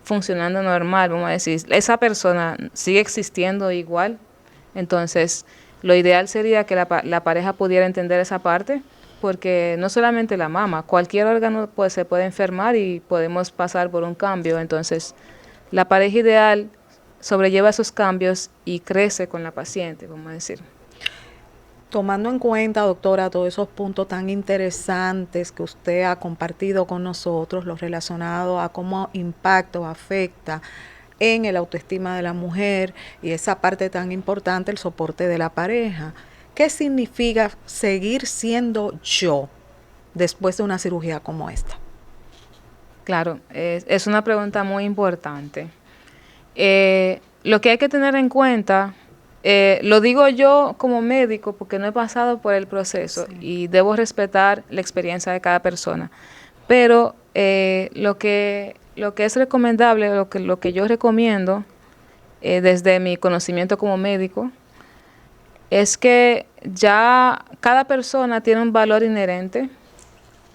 funcionando normal, vamos a decir. Esa persona sigue existiendo igual. Entonces, lo ideal sería que la pareja pudiera entender esa parte, porque no solamente la mama, cualquier órgano se puede enfermar y podemos pasar por un cambio. Entonces, la pareja ideal sobrelleva esos cambios y crece con la paciente, vamos a decir. Tomando en cuenta, doctora, todos esos puntos tan interesantes que usted ha compartido con nosotros, los relacionados a cómo impacta o afecta en el autoestima de la mujer y esa parte tan importante, el soporte de la pareja. ¿Qué significa seguir siendo yo después de una cirugía como esta? Claro, es una pregunta muy importante. Lo que hay que tener en cuenta, lo digo yo como médico porque no he pasado por el proceso, sí, y debo respetar la experiencia de cada persona, pero lo que es recomendable, lo que yo recomiendo desde mi conocimiento como médico, es que ya cada persona tiene un valor inherente,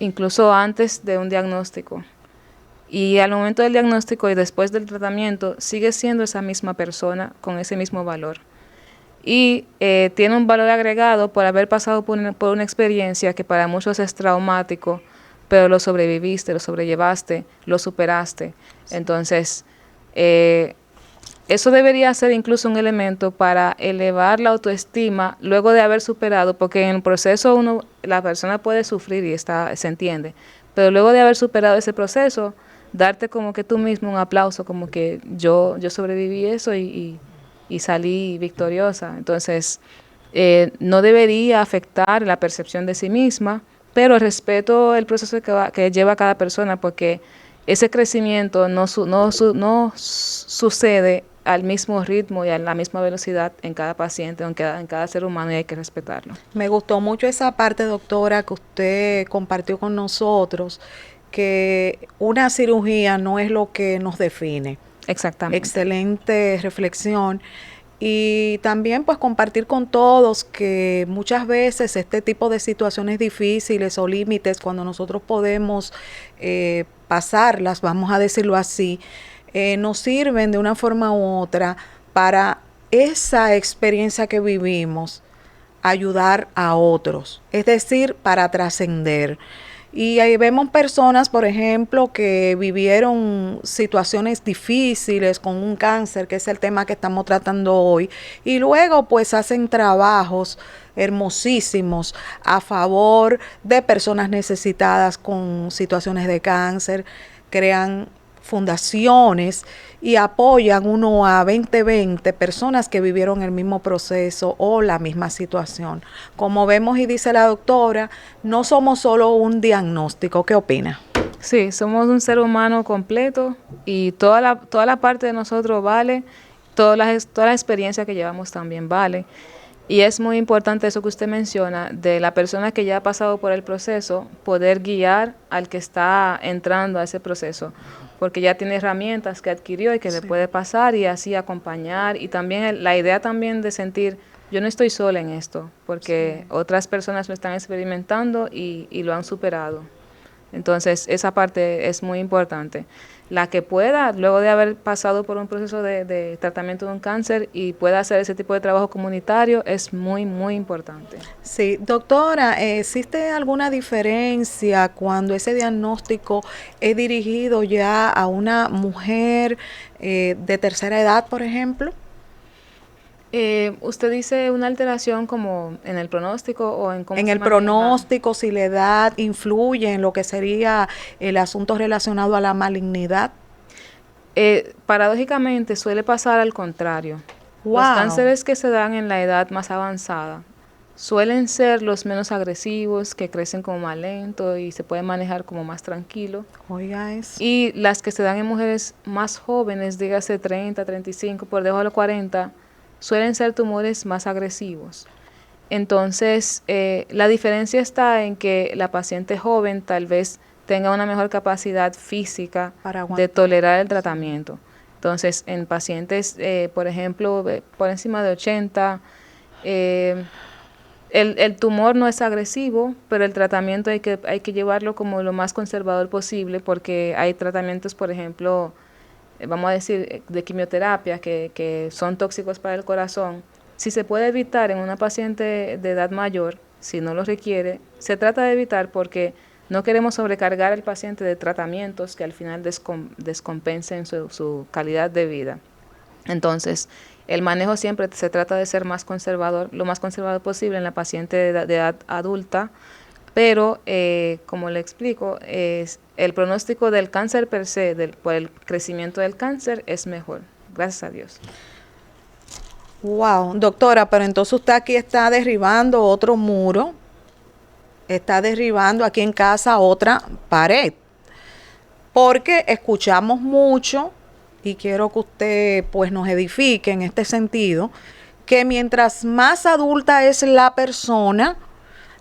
incluso antes de un diagnóstico. Y al momento del diagnóstico y después del tratamiento, sigue siendo esa misma persona con ese mismo valor. Y tiene un valor agregado por haber pasado por una experiencia que para muchos es traumático, pero lo sobreviviste, lo sobrellevaste, lo superaste. Entonces, eso debería ser incluso un elemento para elevar la autoestima luego de haber superado, porque en el proceso la persona puede sufrir y se entiende, pero luego de haber superado ese proceso, darte como que tú mismo un aplauso, como que yo sobreviví eso y salí victoriosa. Entonces, no debería afectar la percepción de sí misma, pero respeto el proceso que lleva cada persona, porque ese crecimiento no sucede al mismo ritmo y a la misma velocidad en cada paciente, en cada ser humano, y hay que respetarlo. Me gustó mucho esa parte, doctora, que usted compartió con nosotros, que una cirugía no es lo que nos define. Exactamente. Excelente reflexión. Y también pues compartir con todos que muchas veces este tipo de situaciones difíciles o límites, cuando nosotros podemos pasarlas, vamos a decirlo así, nos sirven de una forma u otra para esa experiencia que vivimos, ayudar a otros, es decir, para trascender. Y ahí vemos personas, por ejemplo, que vivieron situaciones difíciles con un cáncer, que es el tema que estamos tratando hoy, y luego pues hacen trabajos hermosísimos a favor de personas necesitadas con situaciones de cáncer, crean fundaciones y apoyan uno a 20 personas que vivieron el mismo proceso o la misma situación. Como vemos y dice la doctora, no somos solo un diagnóstico. ¿Qué opina? Sí, somos un ser humano completo y toda la parte de nosotros vale, toda la experiencia que llevamos también vale. Y es muy importante eso que usted menciona, de la persona que ya ha pasado por el proceso, poder guiar al que está entrando a ese proceso, porque ya tiene herramientas que adquirió y que sí le puede pasar, y así acompañar. Y también la idea también de sentir, yo no estoy sola en esto, porque sí, otras personas lo están experimentando y lo han superado. Entonces, esa parte es muy importante. La que pueda, luego de haber pasado por un proceso de tratamiento de un cáncer y pueda hacer ese tipo de trabajo comunitario, es muy, muy importante. Sí, doctora, ¿existe alguna diferencia cuando ese diagnóstico es dirigido ya a una mujer de tercera edad, por ejemplo? ¿Usted dice una alteración como en el pronóstico o en cómo En se el maneja? pronóstico, si la edad influye en lo que sería el asunto relacionado a la malignidad. Paradójicamente suele pasar al contrario. Los Wow. cánceres que se dan en la edad más avanzada suelen ser los menos agresivos, que crecen como más lento y se pueden manejar como más tranquilo. Oiga eso. Y las que se dan en mujeres más jóvenes, dígase 30, 35, por debajo de los 40, suelen ser tumores más agresivos. Entonces, la diferencia está en que la paciente joven tal vez tenga una mejor capacidad física de tolerar el tratamiento. Entonces, en pacientes, por ejemplo, por encima de 80, el tumor no es agresivo, pero el tratamiento hay que llevarlo como lo más conservador posible, porque hay tratamientos, por ejemplo, vamos a decir, de quimioterapia que son tóxicos para el corazón. Si se puede evitar en una paciente de edad mayor, si no lo requiere, se trata de evitar porque no queremos sobrecargar al paciente de tratamientos que al final descompensen su calidad de vida. Entonces, el manejo siempre se trata de ser más conservador, lo más conservador posible en la paciente de edad adulta, pero como le explico, el pronóstico del cáncer per se, por el crecimiento del cáncer, es mejor, gracias a Dios. Wow, doctora, pero entonces usted aquí está derribando otro muro, está derribando aquí en casa otra pared, porque escuchamos mucho, y quiero que usted pues nos edifique en este sentido, que mientras más adulta es la persona,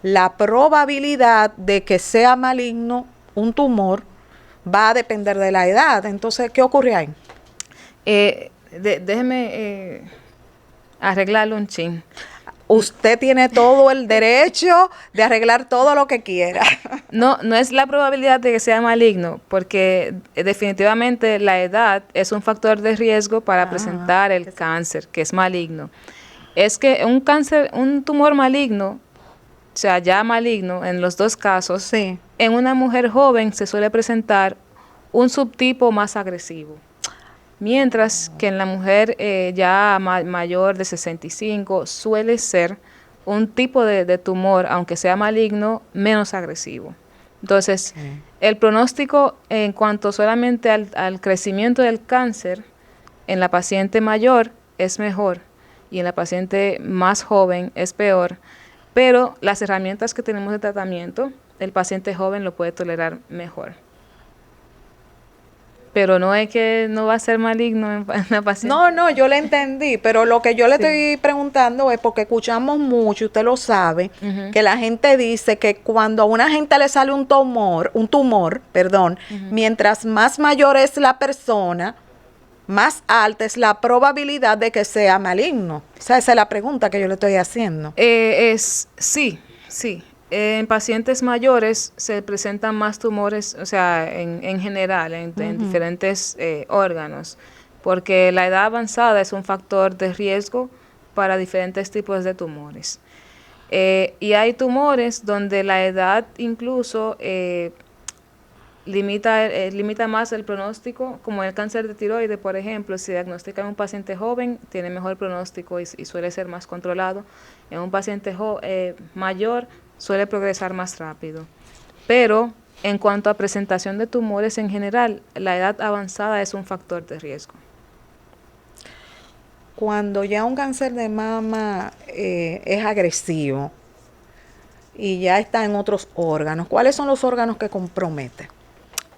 la probabilidad de que sea maligno un tumor va a depender de la edad. Entonces, ¿qué ocurre ahí? Déjeme arreglarlo un chin. Usted tiene todo el derecho de arreglar todo lo que quiera. No es la probabilidad de que sea maligno, porque definitivamente la edad es un factor de riesgo para presentar el cáncer, que es maligno. Es que un tumor maligno, o sea, ya maligno en los dos casos, sí, en una mujer joven se suele presentar un subtipo más agresivo. Mientras que en la mujer ya mayor de 65 suele ser un tipo de tumor, aunque sea maligno, menos agresivo. Entonces, el pronóstico en cuanto solamente al crecimiento del cáncer en la paciente mayor es mejor y en la paciente más joven es peor, pero las herramientas que tenemos de tratamiento, el paciente joven lo puede tolerar mejor. Pero no es que no va a ser maligno en la paciente. No, yo le entendí, pero lo que yo le estoy preguntando es porque escuchamos mucho, usted lo sabe, que la gente dice que cuando a una gente le sale un tumor, mientras más mayor es la persona, más alta es la probabilidad de que sea maligno. O sea, esa es la pregunta que yo le estoy haciendo. Sí. En pacientes mayores se presentan más tumores, o sea, en general, en diferentes órganos, porque la edad avanzada es un factor de riesgo para diferentes tipos de tumores. Y hay tumores donde la edad incluso limita más el pronóstico, como el cáncer de tiroides, por ejemplo. Si diagnostica en un paciente joven, tiene mejor pronóstico y suele ser más controlado. En un paciente mayor, suele progresar más rápido. Pero en cuanto a presentación de tumores en general, la edad avanzada es un factor de riesgo. Cuando ya un cáncer de mama es agresivo y ya está en otros órganos, ¿cuáles son los órganos que compromete?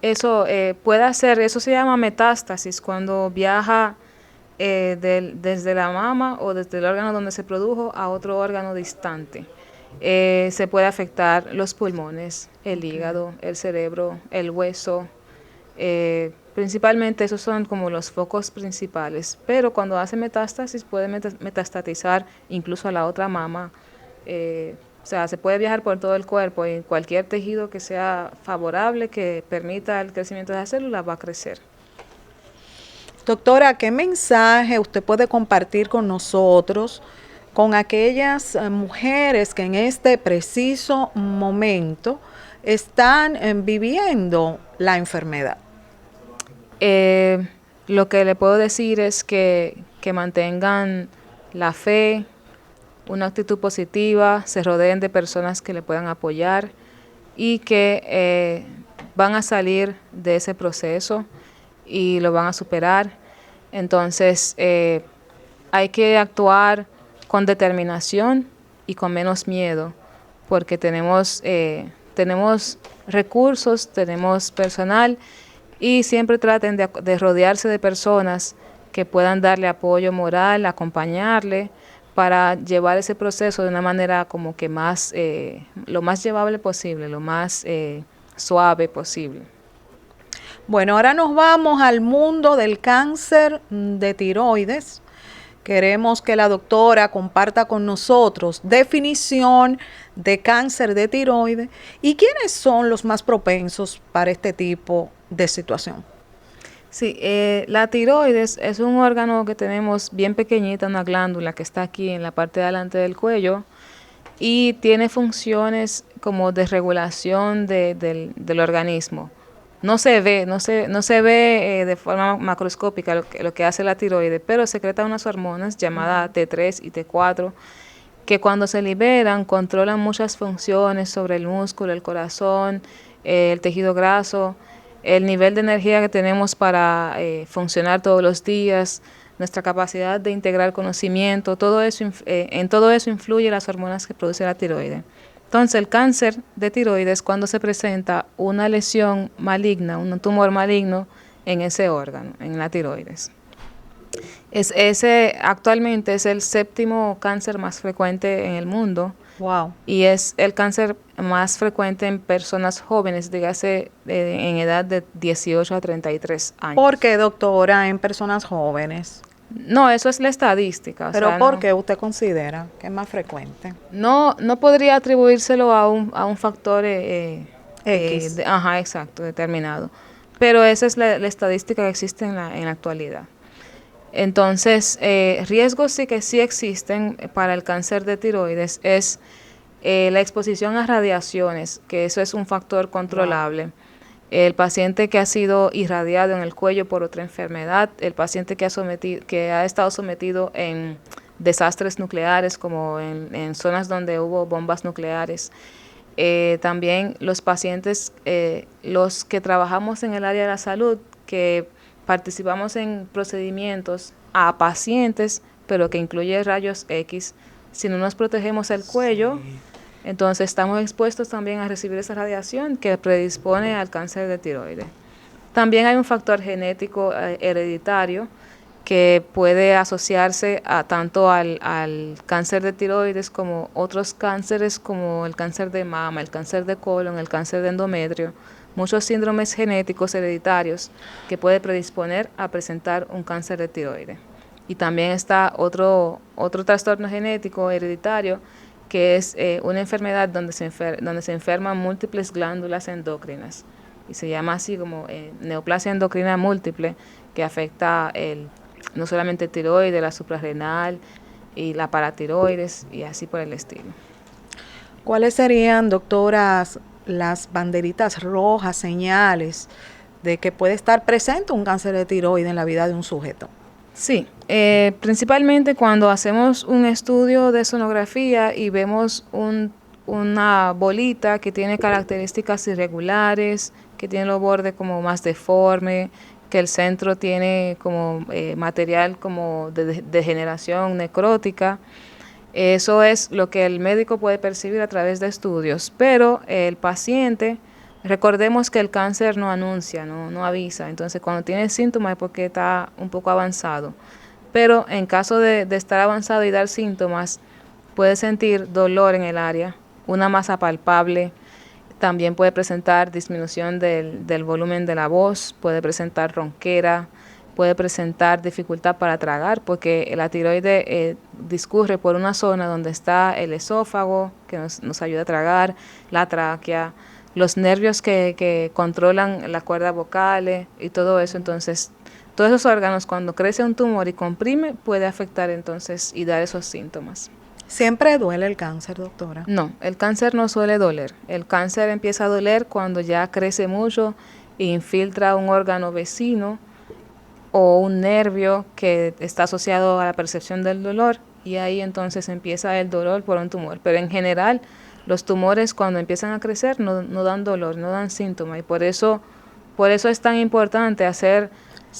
Eso eso se llama metástasis, cuando viaja desde la mama o desde el órgano donde se produjo a otro órgano distante. Se puede afectar los pulmones, el hígado, el cerebro, el hueso. Principalmente esos son como los focos principales, pero cuando hace metástasis puede metastatizar incluso a la otra mama. O sea, se puede viajar por todo el cuerpo y cualquier tejido que sea favorable, que permita el crecimiento de la célula, va a crecer. Doctora, ¿qué mensaje usted puede compartir con nosotros, con aquellas mujeres que en este preciso momento están viviendo la enfermedad? Lo que le puedo decir es que mantengan la fe, una actitud positiva, se rodeen de personas que le puedan apoyar y que van a salir de ese proceso y lo van a superar. Entonces, hay que actuar con determinación y con menos miedo, porque tenemos recursos, tenemos personal, y siempre traten de rodearse de personas que puedan darle apoyo moral, acompañarle, para llevar ese proceso de una manera como que más, lo más llevable posible, lo más suave posible. Bueno, ahora nos vamos al mundo del cáncer de tiroides. Queremos que la doctora comparta con nosotros definición de cáncer de tiroides y quiénes son los más propensos para este tipo de situación. Sí, la tiroides es un órgano que tenemos bien pequeñita, una glándula que está aquí en la parte de adelante del cuello y tiene funciones como de regulación del organismo. No se ve, no se ve de forma macroscópica lo que hace la tiroides, pero secreta unas hormonas llamadas T3 y T4 que cuando se liberan controlan muchas funciones sobre el músculo, el corazón, el tejido graso, el nivel de energía que tenemos para funcionar todos los días, nuestra capacidad de integrar conocimiento, todo eso, en todo eso influye las hormonas que produce la tiroides. Entonces, el cáncer de tiroides es cuando se presenta una lesión maligna, un tumor maligno en ese órgano, en la tiroides. Ese actualmente es el 7º cáncer más frecuente en el mundo. Wow. Y es el cáncer más frecuente en personas jóvenes, dígase en edad de 18 a 33 años. ¿Por qué, doctora, en personas jóvenes? No, eso es la estadística. ¿Pero por qué usted considera que es más frecuente? No podría atribuírselo a un factor X. Exacto, determinado. Pero esa es la estadística que existe en la actualidad. Entonces, riesgos sí que sí existen para el cáncer de tiroides es la exposición a radiaciones, que eso es un factor controlable. Wow. El paciente que ha sido irradiado en el cuello por otra enfermedad, el paciente que ha estado sometido en desastres nucleares, como en zonas donde hubo bombas nucleares. También los pacientes, los que trabajamos en el área de la salud, que participamos en procedimientos a pacientes, pero que incluye rayos X. Si no nos protegemos el cuello, entonces estamos expuestos también a recibir esa radiación que predispone al cáncer de tiroides. También hay un factor genético hereditario que puede asociarse tanto al cáncer de tiroides como otros cánceres como el cáncer de mama, el cáncer de colon, el cáncer de endometrio. Muchos síndromes genéticos hereditarios que puede predisponer a presentar un cáncer de tiroides. Y también está otro trastorno genético hereditario que es una enfermedad donde se enferman múltiples glándulas endocrinas y se llama así como neoplasia endocrina múltiple, que afecta no solamente el tiroides, la suprarrenal y la paratiroides y así por el estilo. ¿Cuáles serían, doctoras, las banderitas rojas, señales de que puede estar presente un cáncer de tiroides en la vida de un sujeto? Sí, principalmente cuando hacemos un estudio de sonografía y vemos una bolita que tiene características irregulares, que tiene los bordes como más deformes, que el centro tiene como material como de degeneración necrótica. Eso es lo que el médico puede percibir a través de estudios, pero el paciente, recordemos que el cáncer no anuncia, no avisa, entonces cuando tiene síntomas es porque está un poco avanzado, pero en caso de estar avanzado y dar síntomas, puede sentir dolor en el área, una masa palpable, también puede presentar disminución del volumen de la voz, puede presentar ronquera, puede presentar dificultad para tragar porque la tiroides discurre por una zona donde está el esófago, que nos ayuda a tragar, la tráquea, los nervios que controlan las cuerdas vocales y todo eso. Entonces, todos esos órganos, cuando crece un tumor y comprime, puede afectar entonces y dar esos síntomas. ¿Siempre duele el cáncer, doctora? No, el cáncer no suele doler. El cáncer empieza a doler cuando ya crece mucho e infiltra un órgano vecino o un nervio que está asociado a la percepción del dolor y ahí entonces empieza el dolor por un tumor. Pero en general, los tumores cuando empiezan a crecer no dan dolor, no dan síntomas, y por eso es tan importante hacer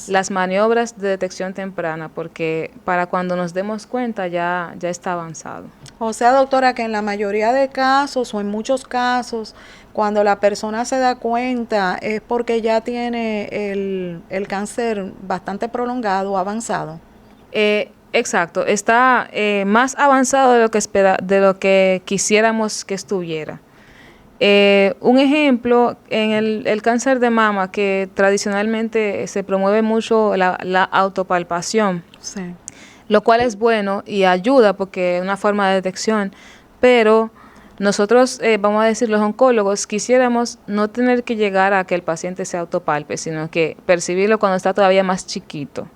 las maniobras de detección temprana, porque para cuando nos demos cuenta ya está avanzado. O sea, doctora, que en la mayoría de casos o en muchos casos, cuando la persona se da cuenta es porque ya tiene el cáncer bastante prolongado o avanzado. Exacto, está más avanzado de lo que quisiéramos que estuviera. Un ejemplo, en el cáncer de mama, que tradicionalmente se promueve mucho la autopalpación, Sí. lo cual es bueno y ayuda porque es una forma de detección, pero nosotros, vamos a decir, los oncólogos, quisiéramos no tener que llegar a que el paciente se autopalpe, sino que percibirlo cuando está todavía más chiquito,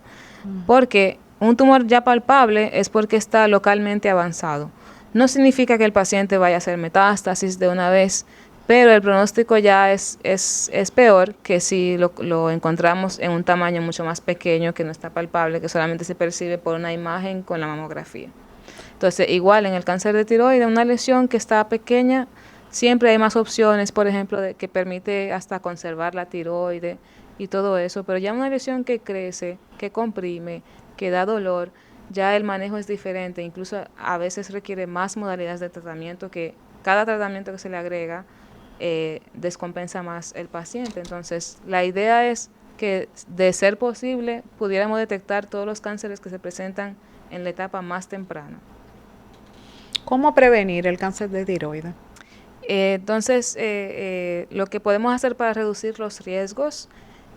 porque un tumor ya palpable es porque está localmente avanzado. No significa que el paciente vaya a hacer metástasis de una vez, pero el pronóstico ya es peor que si lo encontramos en un tamaño mucho más pequeño, que no está palpable, que solamente se percibe por una imagen con la mamografía. Entonces, igual en el cáncer de tiroides, una lesión que está pequeña, siempre hay más opciones, por ejemplo, que permite hasta conservar la tiroide y todo eso, pero ya una lesión que crece, que comprime, que da dolor, ya el manejo es diferente, incluso a veces requiere más modalidades de tratamiento, que cada tratamiento que se le agrega descompensa más el paciente. Entonces, la idea es que, de ser posible, pudiéramos detectar todos los cánceres que se presentan en la etapa más temprana. ¿Cómo prevenir el cáncer de tiroides? Entonces, lo que podemos hacer para reducir los riesgos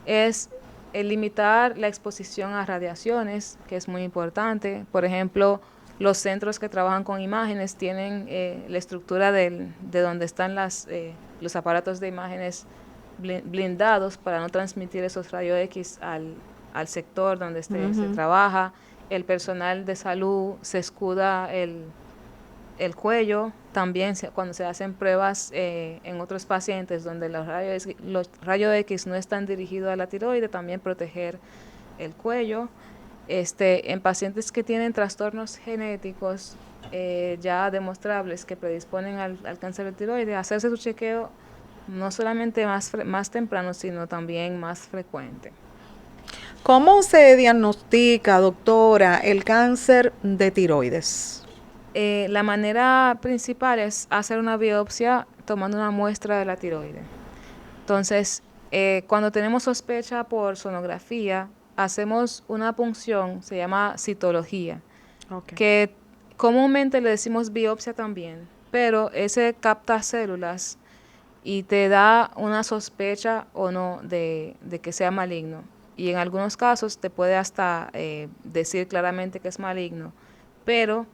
es limitar la exposición a radiaciones, que es muy importante. Por ejemplo, los centros que trabajan con imágenes tienen la estructura de donde están los aparatos de imágenes blindados para no transmitir esos rayos X al sector donde se trabaja. El personal de salud se escuda el cuello. También cuando se hacen pruebas en otros pacientes donde los rayos X no están dirigidos a la tiroide, también proteger el cuello. En pacientes que tienen trastornos genéticos ya demostrables que predisponen al cáncer de tiroides, hacerse su chequeo no solamente más temprano, sino también más frecuente. ¿Cómo se diagnostica, doctora, el cáncer de tiroides? La manera principal es hacer una biopsia tomando una muestra de la tiroide. Entonces, cuando tenemos sospecha por sonografía, hacemos una punción, se llama citología, que comúnmente le decimos biopsia también, pero ese capta células y te da una sospecha o no de que sea maligno. Y en algunos casos te puede hasta decir claramente que es maligno, pero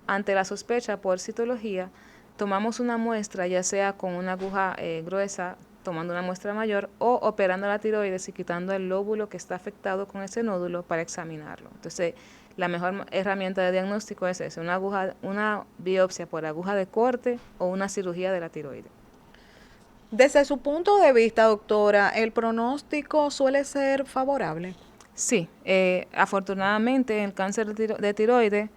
ante la sospecha por citología, tomamos una muestra, ya sea con una aguja gruesa, tomando una muestra mayor, o operando la tiroides y quitando el lóbulo que está afectado con ese nódulo para examinarlo. Entonces, la mejor herramienta de diagnóstico es eso, una biopsia por aguja de corte o una cirugía de la tiroides. Desde su punto de vista, doctora, ¿el pronóstico suele ser favorable? Sí, afortunadamente en el cáncer de tiroides,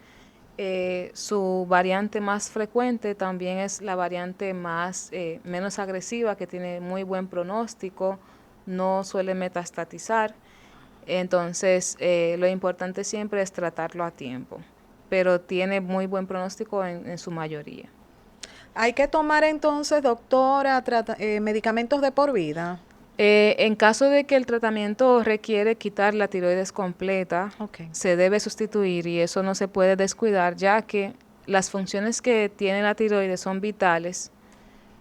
su variante más frecuente también es la variante menos agresiva, que tiene muy buen pronóstico, no suele metastatizar. Entonces, lo importante siempre es tratarlo a tiempo, pero tiene muy buen pronóstico en su mayoría. ¿Hay que tomar entonces, doctora, medicamentos de por vida? En caso de que el tratamiento requiere quitar la tiroides completa, se debe sustituir, y eso no se puede descuidar, ya que las funciones que tiene la tiroides son vitales.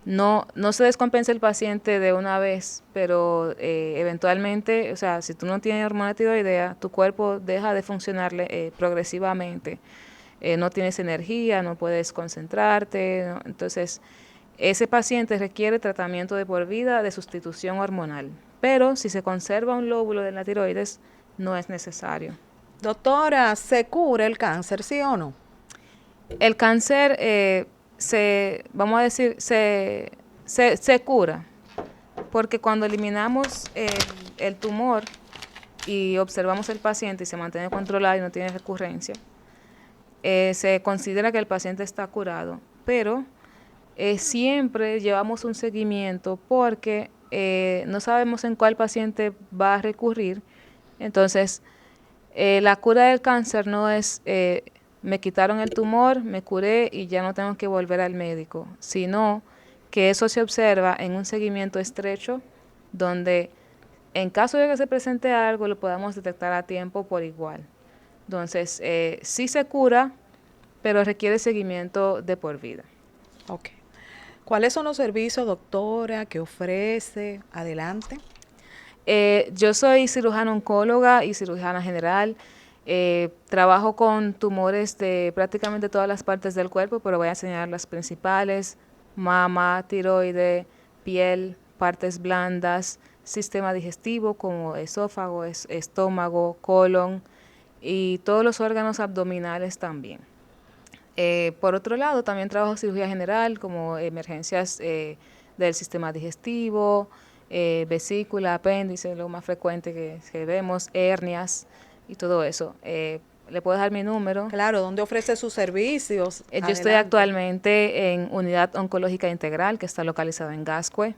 No se descompensa el paciente de una vez, pero eventualmente, o sea, si tú no tienes hormona tiroidea, tu cuerpo deja de funcionarle progresivamente. No tienes energía, no puedes concentrarte, ¿no? Entonces, ese paciente requiere tratamiento de por vida de sustitución hormonal, pero si se conserva un lóbulo de la tiroides, no es necesario. Doctora, ¿se cura el cáncer, sí o no? El cáncer, vamos a decir, se cura, porque cuando eliminamos el tumor y observamos el paciente y se mantiene controlado y no tiene recurrencia, se considera que el paciente está curado, pero siempre llevamos un seguimiento porque no sabemos en cuál paciente va a recurrir. Entonces, la cura del cáncer no es me quitaron el tumor, me curé y ya no tengo que volver al médico, sino que eso se observa en un seguimiento estrecho donde en caso de que se presente algo lo podamos detectar a tiempo por igual. Entonces, sí se cura, pero requiere seguimiento de por vida. Ok. ¿Cuáles son los servicios, doctora, que ofrece? Adelante. Yo soy cirujana oncóloga y cirujana general. Trabajo con tumores de prácticamente todas las partes del cuerpo, pero voy a enseñar las principales: mama, tiroide, piel, partes blandas, sistema digestivo como esófago, estómago, colon y todos los órganos abdominales también. Por otro lado, también trabajo cirugía general como emergencias del sistema digestivo, vesícula, apéndice, lo más frecuente que vemos, hernias y todo eso. ¿Le puedo dejar mi número? Claro, ¿dónde ofrece sus servicios? Yo estoy actualmente en Unidad Oncológica Integral, que está localizada en Gascue,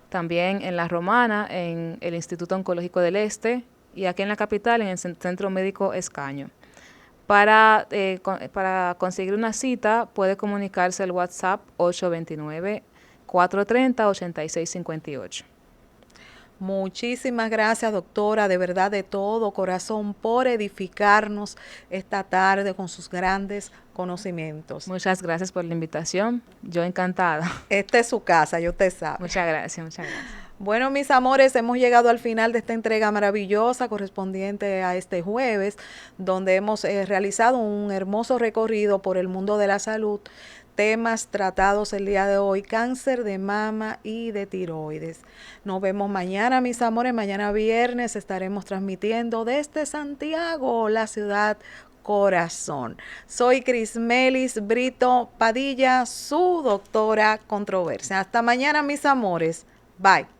también en La Romana, en el Instituto Oncológico del Este, y aquí en la capital, en el Centro Médico Escaño. Para conseguir una cita, puede comunicarse al WhatsApp 829-430-8658. Muchísimas gracias, doctora, de verdad, de todo corazón, por edificarnos esta tarde con sus grandes conocimientos. Muchas gracias por la invitación. Yo encantada. Esta es su casa, yo te sabe. Muchas gracias, muchas gracias. Bueno, mis amores, hemos llegado al final de esta entrega maravillosa correspondiente a este jueves, donde hemos realizado un hermoso recorrido por el mundo de la salud. Temas tratados el día de hoy: cáncer de mama y de tiroides. Nos vemos mañana, mis amores. Mañana viernes estaremos transmitiendo desde Santiago, la ciudad corazón. Soy Crismelis Brito Padilla, su doctora controversia. Hasta mañana, mis amores. Bye.